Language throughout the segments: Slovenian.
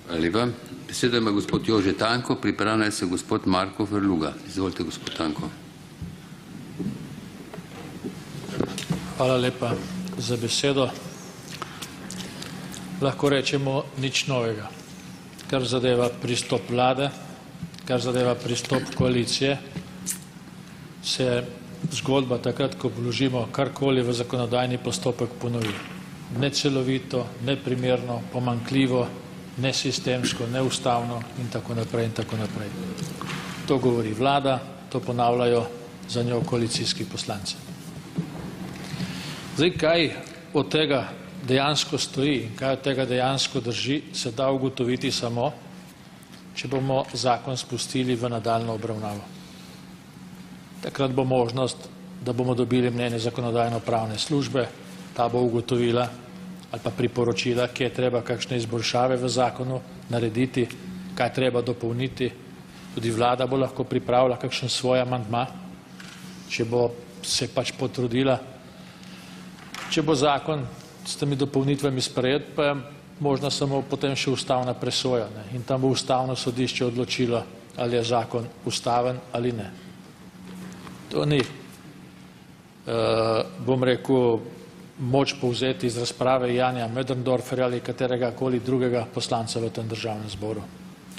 Hvala lepa. Besedo ima gospod Jože Tanko, pripravlja se gospod Marko Verluga. Izvolite, gospod Tanko. Hvala lepa za besedo. Lahko rečemo nič novega. Kar zadeva pristop vlade, kar zadeva pristop koalicije, se zgodba takrat, ko vložimo karkoli v zakonodajni postopek, ponovi. Necelovito, neprimerno, pomanjkljivo, nesistemsko, neustavno in tako naprej in tako naprej. To govori vlada, to ponavljajo za njo koalicijski poslanci. Zdaj, kaj od tega dejansko stoji in kaj od tega dejansko drži, se da ugotoviti samo, če bomo zakon spustili v nadaljnjo obravnavo. Takrat bo možnost, da bomo dobili mnenje zakonodajno-pravne službe, ta bo ugotovila ali pa priporočila, kje je treba kakšne izboljšave v zakonu narediti, kaj treba dopolniti. Tudi vlada bo lahko pripravila kakšen svoj amandma, če bo se pač potrudila. Če bo zakon s temi dopolnitvami sprejet, pa je možno samo potem še ustavna presoja, ne? In tam bo ustavno sodišče odločilo, ali je zakon ustaven ali ne. To ni, bom rekel, moč povzeti iz razprave Janija Möderndorferja ali katerega koli drugega poslanca v tem državnem zboru.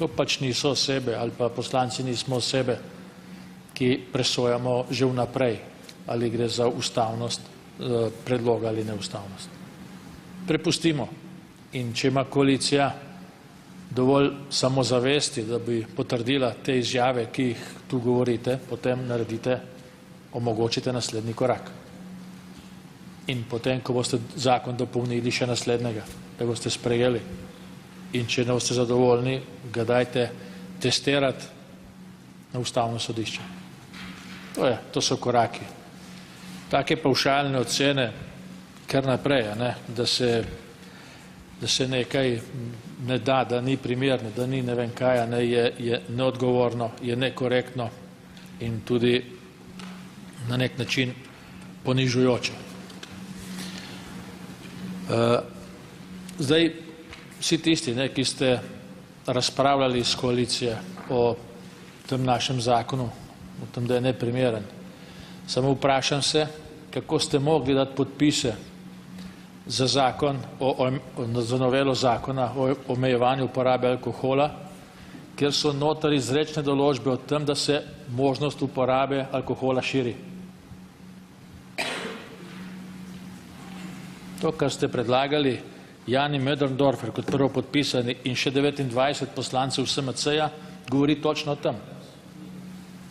To pač niso osebe ali pa poslanci nismo osebe, ki presojamo že vnaprej, ali gre za ustavnost predloga ali neustavnost. Prepustimo. In če ima koalicija dovolj samozavesti, da bi potrdila te izjave, ki jih tu govorite, potem naredite, omogočite naslednji korak. In potem, ko boste zakon dopolnili, še naslednjega, da boste sprejeli. In če ne boste zadovoljni, ga dajte testirati na ustavno sodišče. To so koraki. Take pavšalne ocene, kar naprej, da se nekaj ne da, da ni primerno, da ni ne vem kaj, je neodgovorno, je nekorektno in tudi na nek način ponižujoče. Zdaj, vsi tisti, ki ste razpravljali iz koalicije o tem našem zakonu, o tem, da je neprimeren, samo vprašam se, kako ste mogli dati podpise za zakon, za novelo zakona o omejevanju uporabe alkohola, kjer so noter izrecne določbe o tem, da se možnost uporabe alkohola širi. To, kar ste predlagali, Jani Möderndorfer kot prvo podpisani in še 29 poslancev SMC-ja, govori točno o tem.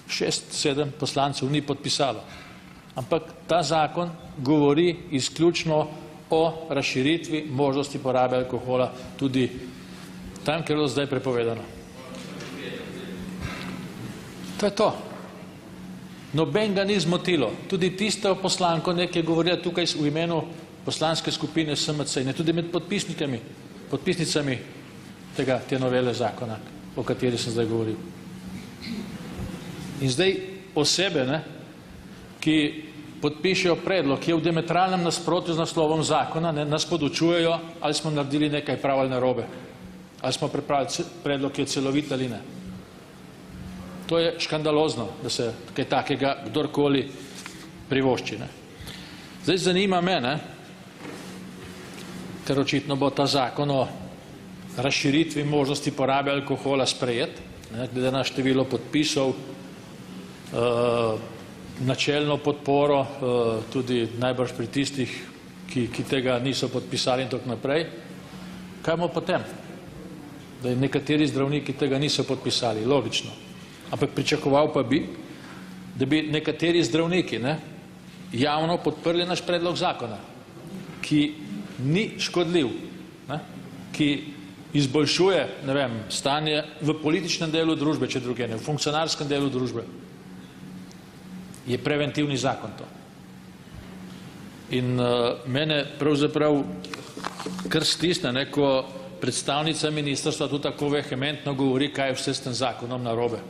6-7 poslancev ni podpisalo. Ampak ta zakon govori izključno o razširitvi možnosti porabe alkohola tudi tam, kjer je bilo zdaj prepovedano. To je to. Noben ga ni zmotilo. Tudi tiste poslanko nekaj govorila tukaj v imenu poslanske skupine SMC in tudi med podpisnicami te novele zakona, o kateri sem zdaj govoril. In zdaj osebe, ki podpišejo predlog, ki je v diametralnem nasprotju z naslovom zakona, nas podučujejo, ali smo naredili nekaj prav ali narobe, ali smo pripravili predlog, ki je celovit ali ne. To je škandalozno, da se kaj takega kdorkoli privošči. Zdaj zanima me, ker očitno bo ta zakon o razširitvi možnosti porabe alkohola sprejet, glede na število podpisov, načelno podporo, tudi najbrž pri tistih, ki tega niso podpisali in tako naprej. Kaj bomo potem? Da nekateri zdravniki tega niso podpisali, logično. Ampak pričakoval pa bi, da bi nekateri zdravniki javno podprli naš predlog zakona, ki ni škodljiv, ki izboljšuje, stanje v političnem delu družbe, če druge ne, v funkcionarskem delu družbe. Je preventivni zakon to. In mene pravzaprav kar stisne, ko predstavnica ministrstva tu tako vehementno govori, kaj je vse s tem zakonom narobe.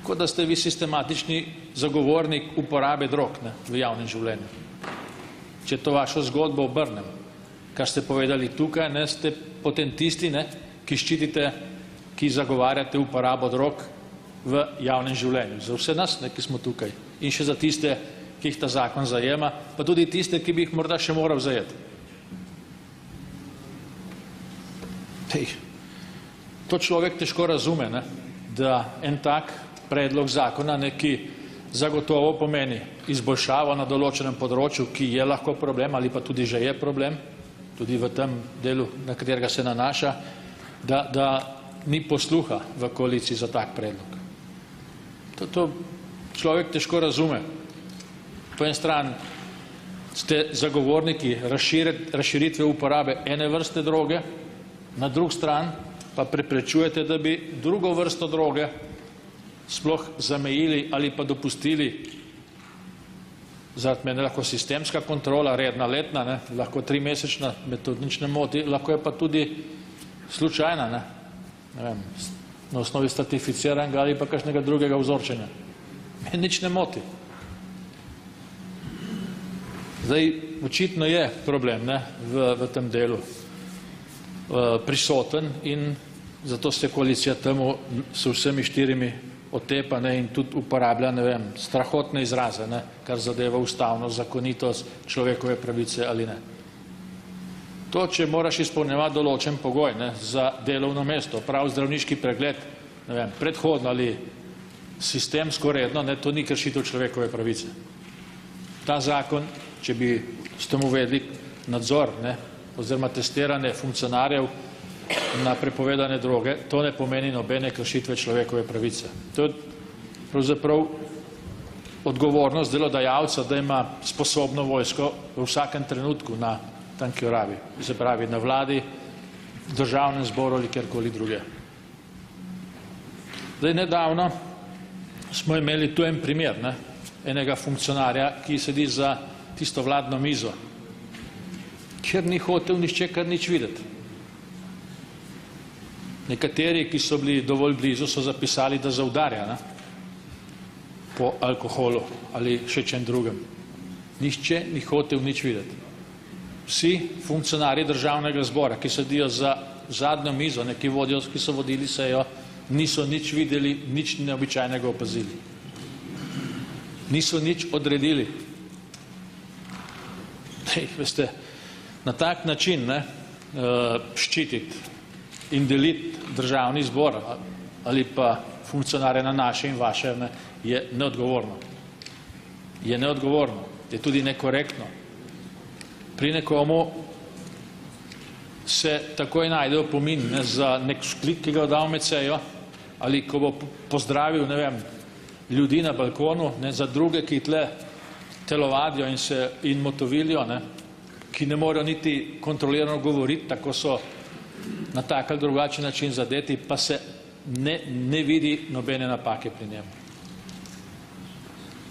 Kot da ste vi sistematični zagovornik uporabe drog v javnem življenju. Če to vašo zgodbo obrnem, kar ste povedali tukaj, ste potem tisti, ki ščitite, ki zagovarjate uporabo drog v javnem življenju. Za vse nas, ne, ki smo tukaj. In še za tiste, ki jih ta zakon zajema, pa tudi tiste, ki bi jih morda še moral zajeti. To človek težko razume, ne, da en tak predlog zakona, ne, ki zagotovo pomeni izboljšavo na določenem področju, ki je lahko problem ali pa tudi že je problem, tudi v tem delu, na katerega se nanaša, da ni posluha v koaliciji za tak predlog. To človek težko razume. Po eni strani ste zagovorniki razširitve uporabe ene vrste droge, na drugi strani pa preprečujete, da bi drugo vrsto droge sploh zamejili ali pa dopustili. Zaradi mene lahko sistemska kontrola, redna, letna, ne, lahko 3-mesečna, me to nič ne moti, lahko je pa tudi slučajna, ne vem, na osnovi stratificiranega ali pa kakšnega drugega vzorčenja. Me nič ne moti. Zdaj, očitno je problem, ne, v tem delu prisoten in zato se koalicija temu s vsemi 4 otepa, ne, in tudi uporablja, ne vem, strahotne izraze, ne, kar zadeva ustavnost, zakonitost, človekove pravice ali ne. To, če moraš izpolnjevati določen pogoj, ne, za delovno mesto, prav zdravniški pregled, ne vem, predhodno ali sistemsko redno, ne, to ni kršitev človekove pravice. Ta zakon, če bi s tem uvedli nadzor, ne, oziroma testiranje funkcionarjev na prepovedane droge, to ne pomeni nobene kršitve človekove pravice. To je pravzaprav odgovornost delodajalca, da ima sposobno vojsko v vsakem trenutku na tanki oravi, se pravi na vladi, v državnem zboru ali kjerkoli druge. Zdaj, nedavno smo imeli tu en primer, ne, enega funkcionarja, ki sedi za tisto vladno mizo, kjer ni hotel nišče kar nič videti. Nekateri, ki so bili dovolj blizu, so zapisali, da zaudarja, ne, po alkoholu ali še čem drugem. Nihče ni hotel nič videti. Vsi funkcionarji državnega zbora, ki sedijo za zadnjo mizo, ne, ki so vodili sejo, niso nič videli, nič neobičajnega opazili. Niso nič odredili. Veste, na tak način, ne, ščititi in deliti državni zbor ali pa funkcionarje na naše in vaše, ne, je neodgovorno. Je neodgovorno, je tudi nekorektno. Pri nekomu se takoj najde opomin, ne, za nek vzklik, ki ga dal med sejo, ali ko bo pozdravil, ne vem, ljudi na balkonu, ne, za druge, ki tle telovadijo in motovilijo, ne, ki ne morejo niti kontrolirano govoriti, tako so na tak ali drugačen način zadeti, pa se ne vidi nobene napake pri njemu.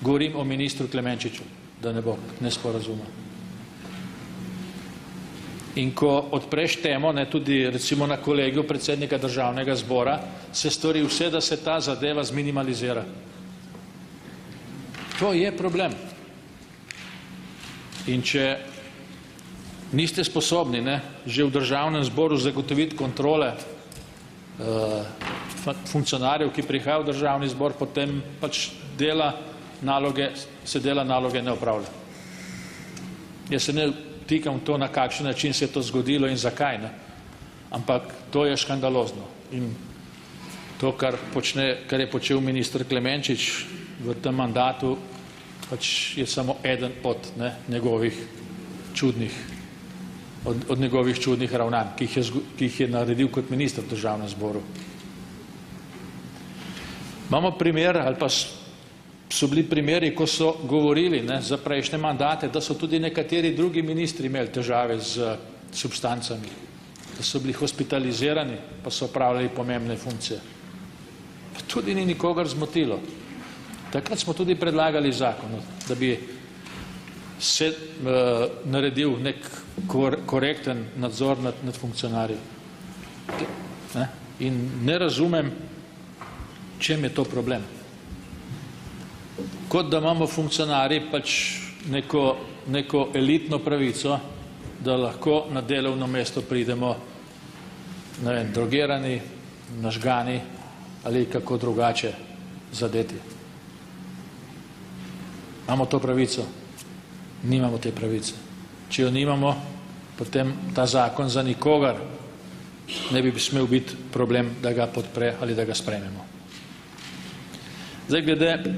Govorim o ministru Klemenčiču, da ne bo nesporazuma. In ko odpreš temo, ne, tudi recimo na kolegiju predsednika državnega zbora, se stori vse, da se ta zadeva zminimalizira. To je problem. In če niste sposobni, ne, že v državnem zboru zagotoviti kontrole funkcionarjev, ki prihajajo v državni zbor, potem pač se dela naloge ne opravlja. Jaz se ne tikam to, na kakšen način se je to zgodilo in zakaj, ne, ampak to je škandalozno. In to, kar je počel minister Klemenčič v tem mandatu, pač je samo eden od, ne, njegovih čudnih ravnanj, ki jih je naredil kot minister v državnem zboru. Imamo primer, ali pa so bili primeri, ko so govorili, ne, za prejšnje mandate, da so tudi nekateri drugi ministri imeli težave z substancami, da so bili hospitalizirani, pa so opravljali pomembne funkcije. Pa tudi ni nikogar zmotilo. Takrat smo tudi predlagali zakon, da bi se naredil nek korekten nadzor nad funkcionarji. In ne razumem, čem je to problem. Kot da imamo funkcionarji pač neko elitno pravico, da lahko na delovno mesto pridemo ne vem, drogirani, nažgani ali kako drugače zadeti. Imamo to pravico? Nimamo te pravice. Če jo nimamo, potem ta zakon za nikogar ne bi smel biti problem, da ga podpre ali da ga sprejmemo. Zdaj, glede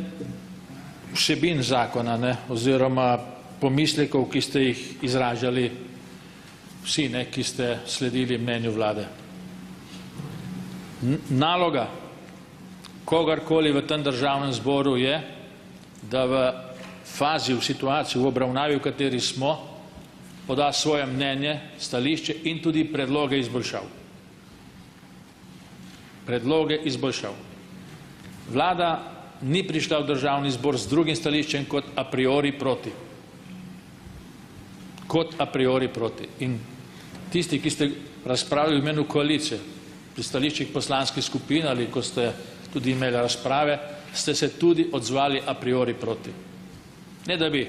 vsebin zakona, ne, oziroma pomislekov, ki ste jih izražali vsi, ne, ki ste sledili mnenju vlade. Naloga kogarkoli v tem državnem zboru je, da v fazi, v situaciji, v obravnavi, v kateri smo, poda svoje mnenje, stališče in tudi predloge izboljšav. Predloge izboljšav. Vlada ni prišla v državni zbor z drugim stališčem kot a priori proti. Kot a priori proti. In tisti, ki ste razpravljali v imenu koalicije, pri stališčih poslanskih skupin ali ko ste tudi imeli razprave, ste se tudi odzvali a priori proti. Ne da bi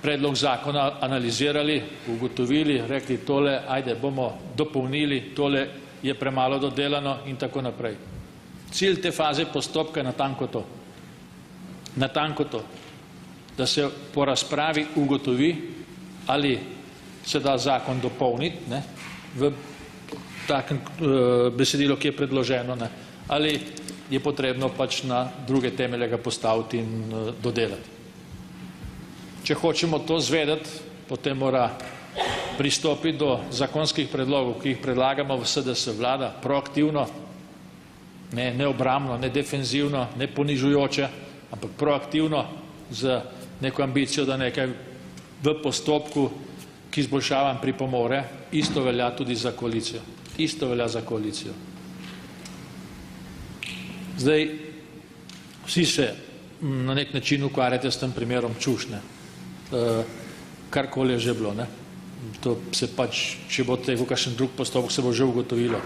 predlog zakona analizirali, ugotovili, rekli tole, ajde, bomo dopolnili, tole je premalo dodelano in tako naprej. Cilj te faze postopka je natanko to. Natanko to, da se po razpravi ugotovi, ali se da zakon dopolniti, ne, v takem besedilo, ki je predloženo, ne, ali je potrebno pač na druge temelje ga postaviti in dodelati. Če hočemo to zvedeti, potem mora pristopiti do zakonskih predlogov, ki jih predlagamo v SDS vlada, proaktivno, ne obrambno, ne defenzivno, ne ponižujoče, ampak proaktivno z neko ambicijo, da nekaj v postopku, ki izboljšavam pripomore, isto velja tudi za koalicijo. Isto velja za koalicijo. Zdaj, vsi se na nek način ukvarjate s tem primerom Čušne. Karkoli je že bilo, ne. To se pač, če bo tekel kakšen drug postopek, se bo že ugotovilo.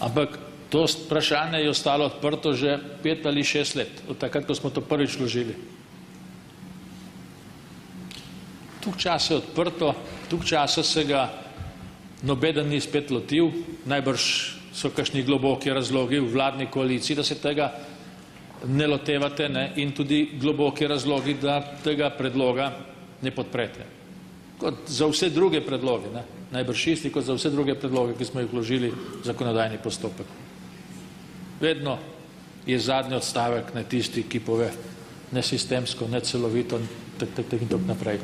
Ampak to vprašanje je ostalo odprto že 5 ali 6 let, od takrat, ko smo to prvič vložili. Tuk časa je odprto, tuk časa se ga nobeden ni spet lotil, najbrž so kakšni globoki razlogi v vladni koaliciji, da se tega ne lotevate, ne, in tudi globoki razlogi, da tega predloga ne podprete. Kot za vse druge predloge, ne, najbrž isti kot za vse druge predloge, ki smo jih vložili v zakonodajni postopek. Vedno je zadnji odstavek ne tisti, ki pove nesistemsko, necelovito in tako naprej.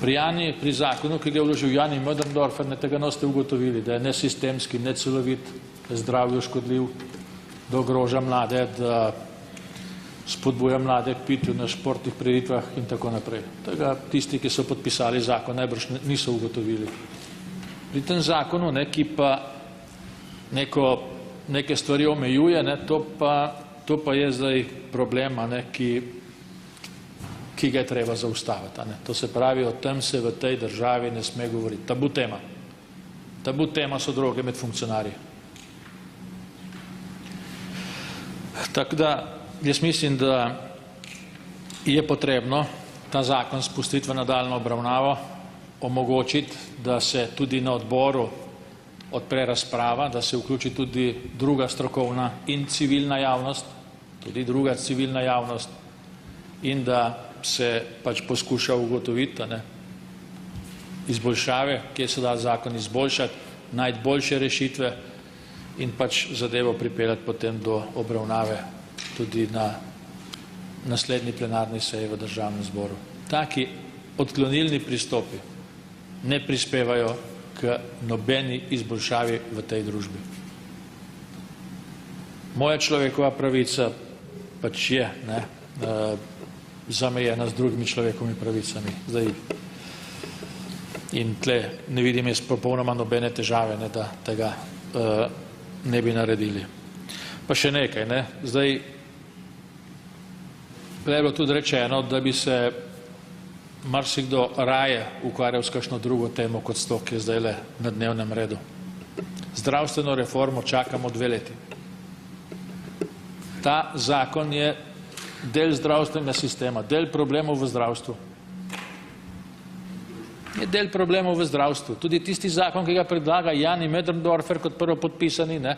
Pri zakonu, ki ga je vložil Jani Möderndorfer, tega noste ugotovili, da je nesistemski, necelovit, zdravju škodljiv, da ogroža mlade, da spodbuja mlade k pitju na športnih prireditvah in tako naprej. Tega tisti, ki so podpisali zakon, najbrž niso ugotovili. Pri tem zakonu, ne, ki pa neke stvari omejuje, ne, to pa je zdaj problem, ne, ki ga je treba zaustaviti. Ne. To se pravi, o tem se v tej državi ne sme govoriti. Tabu tema. Tabu tema so droge med funkcionarji. Tako da jaz mislim, da je potrebno ta zakon spustiti v nadaljnjo obravnavo, omogočiti, da se tudi na odboru odpre razprava, da se vključi tudi druga strokovna in civilna javnost, tudi druga civilna javnost, in da se pač poskuša ugotoviti, ne, izboljšave, kje se da zakon izboljšati, najti boljše rešitve in pač zadevo pripeljati potem do obravnave tudi na naslednji plenarni seji v državnem zboru. Taki odklonilni pristopi ne prispevajo k nobeni izboljšavi v tej družbi. Moja človekova pravica pač je, ne, zamejena z drugimi človekovimi pravicami. Zdaj, in tle ne vidim jaz popolnoma nobene težave, ne, da tega ne bi naredili. Pa še nekaj, ne, zdaj je bilo tudi rečeno, da bi se marsikdo raje ukvarjal s kakšno drugo temo kot s to, ki je zdajle na dnevnem redu. Zdravstveno reformo čakamo 2 leti. Ta zakon je del zdravstvenega sistema, del problemov v zdravstvu. Je del problemov v zdravstvu. Tudi tisti zakon, ki ga predlaga Jani Möderndorfer kot prvopodpisani, ne,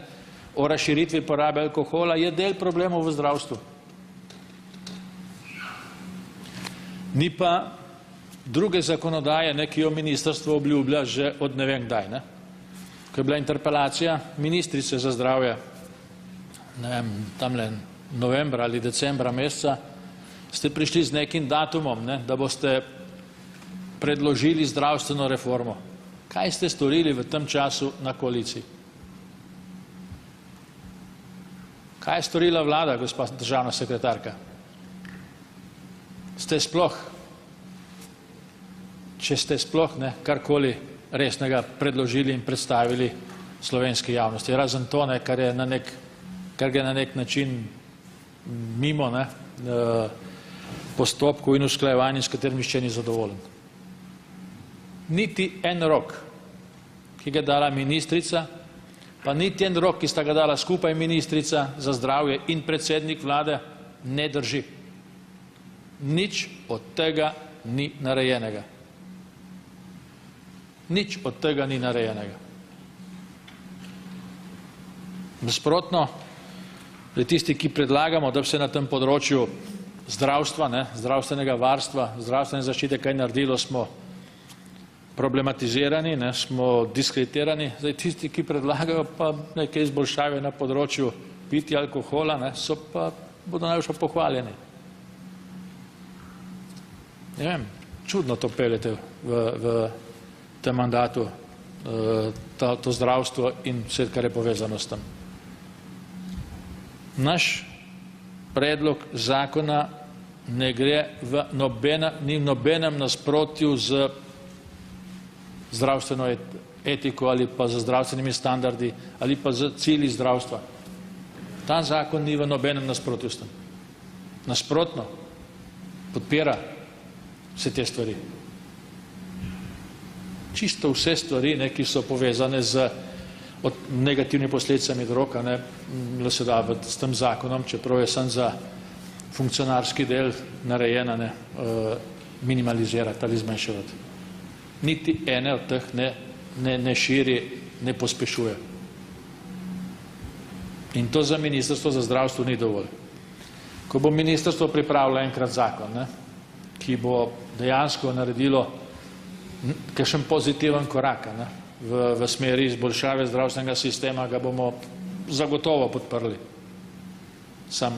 o razširitvi porabe alkohola, je del problemov v zdravstvu. Ni pa druge zakonodaje, ne, ki jo ministrstvo obljublja že od ne vem kdaj. Ne. Ko je bila interpelacija ministrice za zdravje, ne vem, tamle novembra ali decembra meseca, ste prišli z nekim datumom, ne, da boste predložili zdravstveno reformo. Kaj ste storili v tem času na koaliciji? Kaj je storila vlada, gospa državna sekretarka? Ste sploh, če ste sploh karkoli resnega predložili in predstavili slovenski javnosti, razen to, kar gre na nek način mimo postopkov in usklajevanj, s katerim nihče ni zadovoljen. Niti en rok, ki ga je dala ministrica, pa niti en rok, ki sta ga dala skupaj ministrica za zdravje in predsednik vlade, ne drži. Nič od tega ni narejenega. Nič od tega ni narejenega. Nasprotno, tisti, ki predlagamo, da bi se na tem področju zdravstva, zdravstvenega varstva, zdravstvene zaščite kaj naredilo, smo problematizirani, smo diskreditirani. Zdaj tisti, ki predlagajo pa neke izboljšave na področju pitja alkohola, so pa bodo najbolj pohvaljeni. Ne vem, čudno to peljete v tem mandatu, to zdravstvo in vse, kar je povezano s tem. Naš predlog zakona ne gre ni v nobenem nasprotju z zdravstveno etiko ali pa z zdravstvenimi standardi ali pa z cilji zdravstva. Ta zakon ni v nobenem nasprotju s tem. Nasprotno, podpira vse te stvari. Čisto vse stvari, ki so povezane z negativnimi posledicami drog, se da s tem zakonom, čeprav je sem za funkcionarski del narejena, minimalizirati ali zmanjševati. Niti ene od teh ne širi, ne pospešuje. In to za ministrstvo za zdravstvo ni dovolj. Ko bo ministrstvo pripravilo enkrat zakon, ki bo dejansko naredilo kakšen pozitiven korak v smeri izboljšave zdravstvenega sistema, ga bomo zagotovo podprli. Sam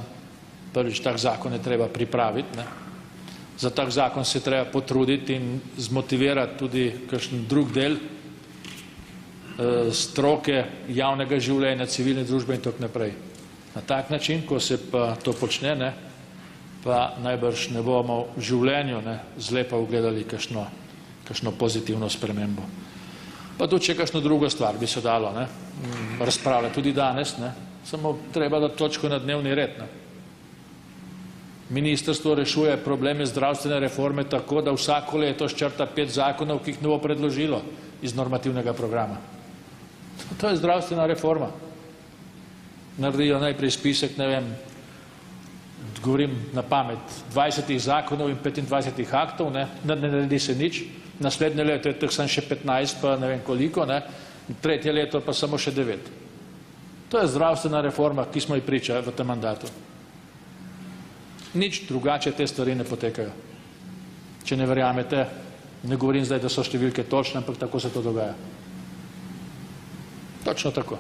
prvič tak zakon je treba pripraviti. Za tak zakon se treba potruditi in zmotivirati tudi kakšen drug del stroke javnega življenja, civilne družbe in tako naprej. Na tak način, ko se pa to počne, pa najbrž ne bomo v življenju zlepa ugledali kakšno pozitivno spremembo. Pa tudi če kakšno drugo stvar bi se dalo razpravljati tudi danes, samo treba dati točko na dnevni red. Ministrstvo rešuje probleme zdravstvene reforme tako, da vsako leto ščrta 5 zakonov, ki jih ne bo predložilo iz normativnega programa. To je zdravstvena reforma. Naredijo najprej spisek, ne vem, govorim na pamet, 20 zakonov in 25 aktov, ne naredi se nič, naslednje leto je teh samo še 15, pa ne vem koliko, tretje leto pa samo še 9. To je zdravstvena reforma, ki smo ji priča v tem mandatu. Nič drugače te stvari ne potekajo. Če ne verjamete, ne govorim zdaj, da so številke točne, ampak tako se to dogaja. Točno tako.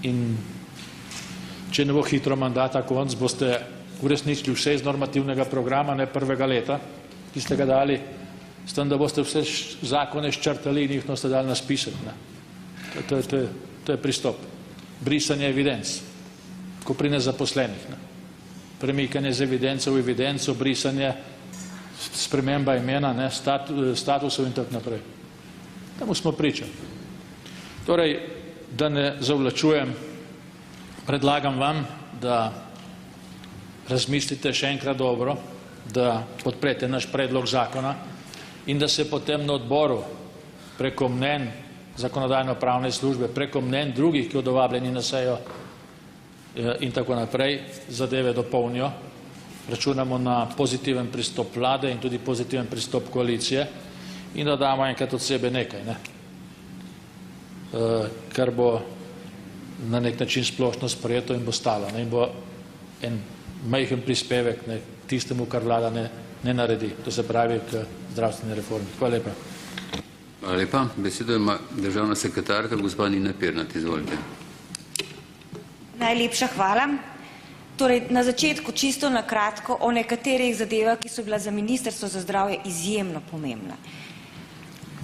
In če ne bo hitro mandata konc, boste uresničili vse iz normativnega programa, ne prvega leta, ki ste ga dali, s tem, da boste vse zakone ščrtali in jih boste dali na spisek. To je pristop. Brisanje evidenc, ko pri nezaposlenih. Premikanje z evidence v evidenco, brisanje, sprememba imena, statusov in tako naprej. Temu smo priča. Torej, da ne zavlačujem, predlagam vam, da razmislite še enkrat dobro, da podprete naš predlog zakona in da se potem na odboru preko mnenj zakonodajno-pravne službe, preko mnenj drugih, ki bodo vabljeni na sejo in tako naprej, zadeve dopolnijo Računamo na pozitiven pristop vlade in tudi pozitiven pristop koalicije in da damo enkrat od sebe nekaj, kar bo na nek način splošno sprejeto in bo stalo in bo en majhen prispevek tistemu, kar vlada ne naredi, to se pravi k zdravstveni reformi. Hvala lepa. Hvala lepa. Besedo ima državna sekretarka, gospa Nina Pirnat. Izvolite. Najlepša hvala. Torej, na začetku čisto na kratko o nekaterih zadevah, ki so bila za Ministrstvo za zdravje izjemno pomembna.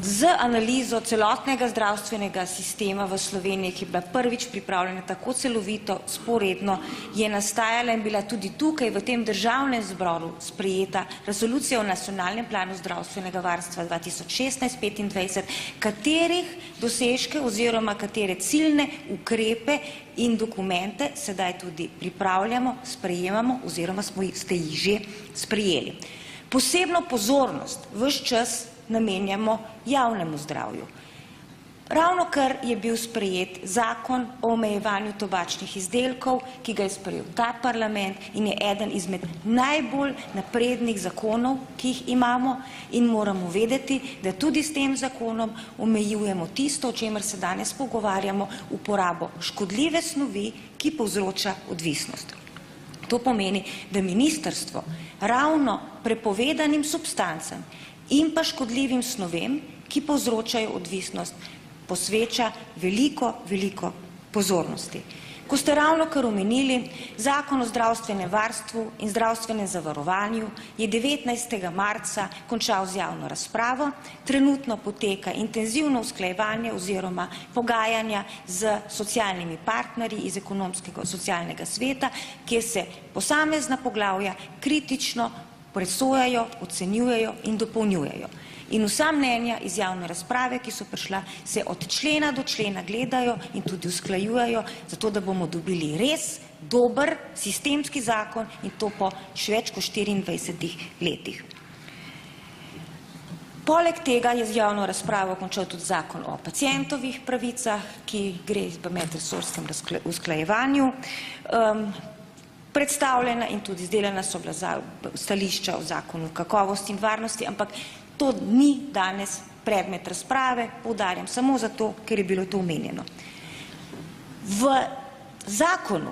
Z analizo celotnega zdravstvenega sistema v Sloveniji, ki je bila prvič pripravljena tako celovito, sporedno, je nastajala in bila tudi tukaj v tem državnem zboru sprejeta resolucija o nacionalnem planu zdravstvenega varstva 2016-2025, katerih dosežke oziroma katere ciljne ukrepe in dokumente sedaj tudi pripravljamo, sprejemamo oziroma ste jih že sprejeli. Posebno pozornost ves čas namenjamo javnemu zdravju. Ravnokar je bil sprejet zakon o omejevanju tobačnih izdelkov, ki ga je sprejel ta parlament in je eden izmed najbolj naprednih zakonov, ki jih imamo, in moramo vedeti, da tudi s tem zakonom omejujemo tisto, o čemer se danes pogovarjamo, uporabo škodljive snovi, ki povzroča odvisnost. To pomeni, da ministrstvo ravno prepovedanim substancam in pa škodljivim snovem, ki povzročajo odvisnost, posveča veliko pozornosti. Ko ste ravnokar omenili, Zakon o zdravstvenem varstvu in zdravstvenem zavarovanju je 19. marca končal z javno razpravo, trenutno poteka intenzivno usklajevanje oziroma pogajanja z socialnimi partnerji iz Ekonomsko-socialnega sveta, kjer se posamezna poglavja kritično presojajo, ocenjujejo in dopolnjujejo. In vsa mnenja iz javne razprave, ki so prišla, se od člena do člena gledajo in tudi usklajujejo, zato da bomo dobili res dober sistemski zakon in to po več kot 24 letih. Poleg tega je z javno razpravo končal tudi zakon o pacientovih pravicah, ki gre v medresorskem usklajevanju. Predstavljena in tudi izdelana so bila stališča o zakonu kakovosti in varnosti, ampak to ni danes predmet razprave, poudarjam samo zato, ker je bilo to omenjeno. V zakonu,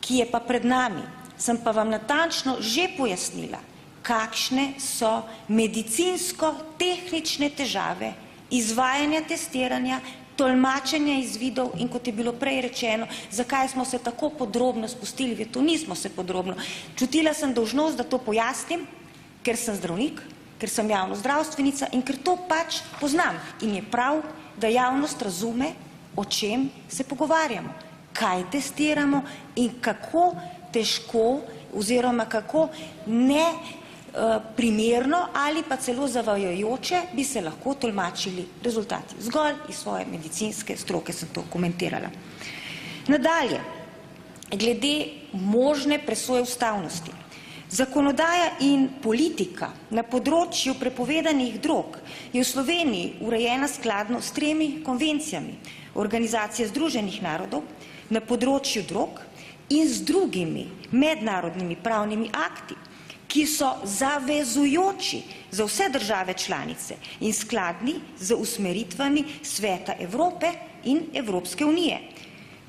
ki je pa pred nami, sem pa vam natančno že pojasnila, kakšne so medicinsko-tehnične težave izvajanja testiranja, tolmačenja izvidov in, kot je bilo prej rečeno, zakaj smo se tako podrobno spustili, to nismo se podrobno. Čutila sem dolžnost, da to pojasnim, ker sem zdravnik, ker sem javnozdravstvenica in ker to pač poznam. In je prav, da javnost razume, o čem se pogovarjamo, kaj testiramo in kako težko oziroma kako primerno ali pa celo zavajajoče bi se lahko tolmačili rezultati. Zgolj iz svoje medicinske stroke sem to komentirala. Nadalje, glede možne presoje ustavnosti. Zakonodaja in politika na področju prepovedanih drog je v Sloveniji urejena skladno s 3 konvencijami Organizacije združenih narodov na področju drog in z drugimi mednarodnimi pravnimi akti, ki so zavezujoči za vse države članice in skladni z usmeritvami Sveta Evrope in Evropske unije.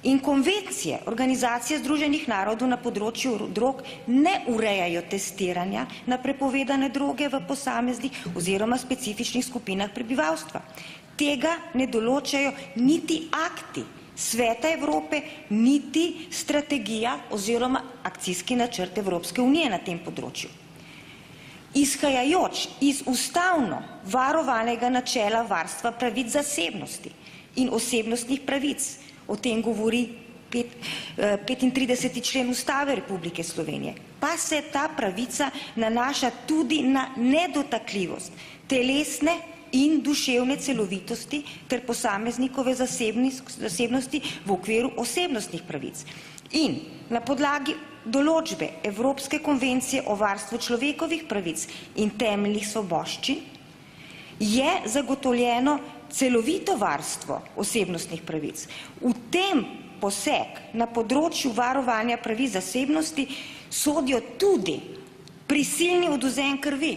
In konvencije Organizacije združenih narodov na področju drog ne urejajo testiranja na prepovedane droge v posameznih oziroma specifičnih skupinah prebivalstva. Tega ne določajo niti akti Sveta Evrope, niti strategija oziroma akcijski načrt Evropske unije na tem področju. Izhajajoč iz ustavno varovanega načela varstva pravic zasebnosti in osebnostnih pravic, o tem govori 35. člen Ustave Republike Slovenije, pa se ta pravica nanaša tudi na nedotakljivost telesne in duševne celovitosti ter posameznikove zasebnosti v okviru osebnostnih pravic. In na podlagi določbe Evropske konvencije o varstvu človekovih pravic in temeljnih svoboščin je zagotovljeno celovito varstvo osebnostnih pravic. V tem poseg na področju varovanja pravic zasebnosti sodijo tudi prisilni odvzem krvi,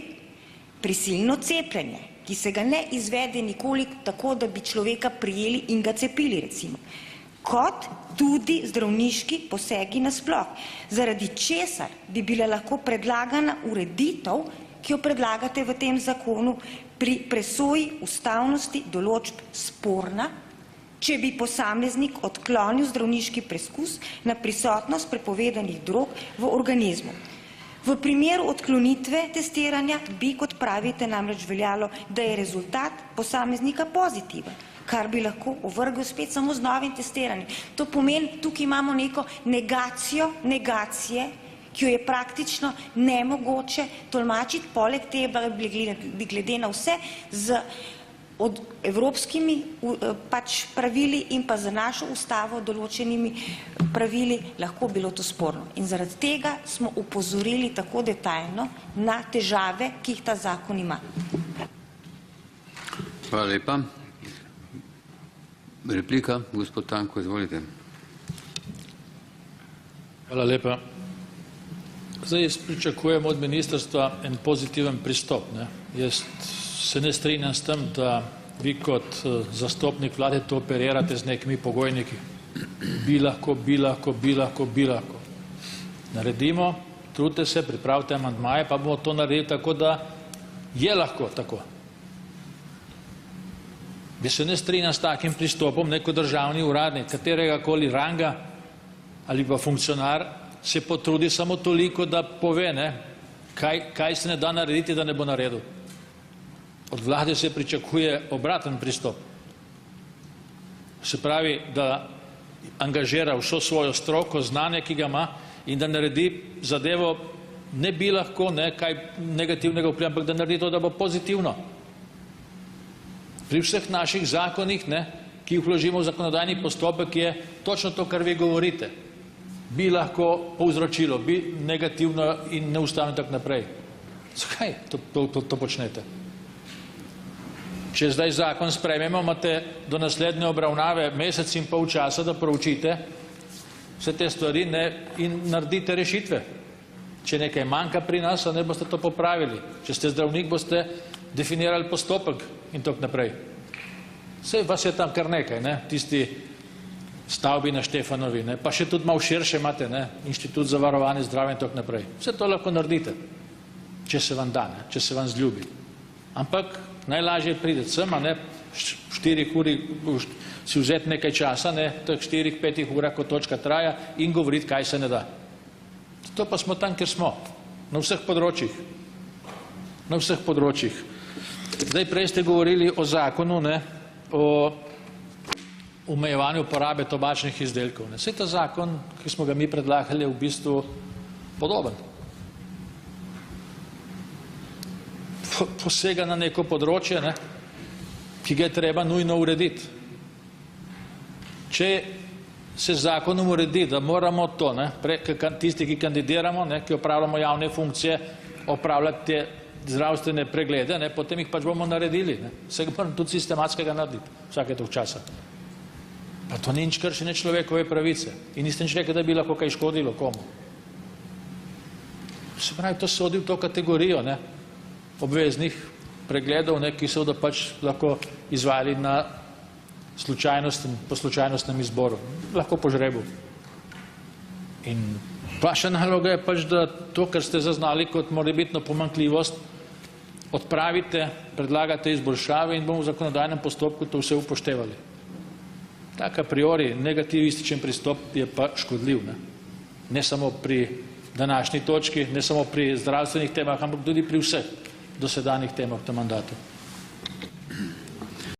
prisilno cepljenje, ki se ga ne izvede nikoli tako, da bi človeka prijeli in ga cepili, recimo, kot tudi zdravniški posegi nasploh, zaradi česar bi bila lahko predlagana ureditev, ki jo predlagate v tem zakonu, pri presoji ustavnosti določb sporna, če bi posameznik odklonil zdravniški preskus na prisotnost prepovedanih drog v organizmu. V primeru odklonitve testiranja bi, kot pravite, namreč veljalo, da je rezultat posameznika pozitiven, kar bi lahko ovrgel spet samo z novim testiranjem. To pomeni, tukaj imamo neko negacijo negacije, ki jo je praktično nemogoče tolmačiti, poleg tega bi glede na vse z evropskimi pač pravili in pa za našo ustavo določenimi pravili lahko bilo to sporno. In zaradi tega smo upozorili tako detaljno na težave, ki jih ta zakon ima. Hvala lepa. Replika, gospod Tanko, izvolite. Hvala lepa. Zdaj jaz pričakujem od ministrstva en pozitiven pristop. Jaz se ne strinjam s tem, da vi kot zastopnik vlade to operirate z nekimi pogojniki. Bi lahko. Naredimo, trudite se, pripravite amandmaje, pa bomo to naredili tako, da je lahko tako. Jaz se ne strinjam s takim pristopom, neko državni uradnik, kateregakoli ranga ali pa funkcionar se potrudi samo toliko, da pove, kaj se ne da narediti, da ne bo naredil. Od vlade se pričakuje obraten pristop. Se pravi, da angažira vso svojo stroko, znanje, ki ga ima, in da naredi zadevo, ne bi lahko kaj negativnega vpliva, ampak da naredi to, da bo pozitivno. Pri vseh naših zakonih, ki jih vložimo v zakonodajni postopek, je točno to, kar vi govorite. Bi lahko povzročilo, bi negativno in neustavno in tako naprej. Zakaj to počnete? Če zdaj zakon sprejmemo, imate do naslednje obravnave mesec in pol časa, da proučite vse te stvari in naredite rešitve. Če nekaj manjka pri nas, ne boste to popravili. Če ste zdravnik, boste definirali postopek in tako naprej. Saj vas je tam kar nekaj, tisti stavbi na Štefanovi, pa še tudi malo širše imate, Inštitut za varovanje zdravja in tako naprej. Vse to lahko naredite, če se vam da, če se vam zljubi. Ampak najlažje pride sem, 4 uri si vzeti nekaj časa, teh 4-5 urah, ko točka traja, in govoriti, kaj se ne da. To pa smo tam, kjer smo, na vseh področjih. Na vseh področjih. Zdaj prej ste govorili o zakonu, o omejevanju porabe tobačnih izdelkov. Saj ta zakon, ki smo ga mi predlagali, je v bistvu podoben. Posega na neko področje, ki ga je treba nujno urediti. Če se zakonom uredi, da moramo to, tisti, ki kandidiramo, ki opravljamo javne funkcije, opravljati te zdravstvene preglede, potem jih pač bomo naredili. Se ga moram tudi sistematskega narediti, vsake toliko časa. Pa to ni nič kršenje človekove pravice. In niste nič rekel, da bi lahko kaj škodilo komu. Se pravi, to sodi v to kategorijo, obveznih pregledov, ki so da pač lahko izvajali po slučajnostnem izboru, lahko po žrebu. In vaša naloga je pač, da to, kar ste zaznali kot morebitno pomanjkljivost, odpravite, predlagate izboljšave in bomo v zakonodajnem postopku to vse upoštevali. Tak a priori negativističen pristop je pa škodljiv. Ne samo pri današnji točki, ne samo pri zdravstvenih temah, ampak tudi pri vseh dosedanjih temah v tem mandatu.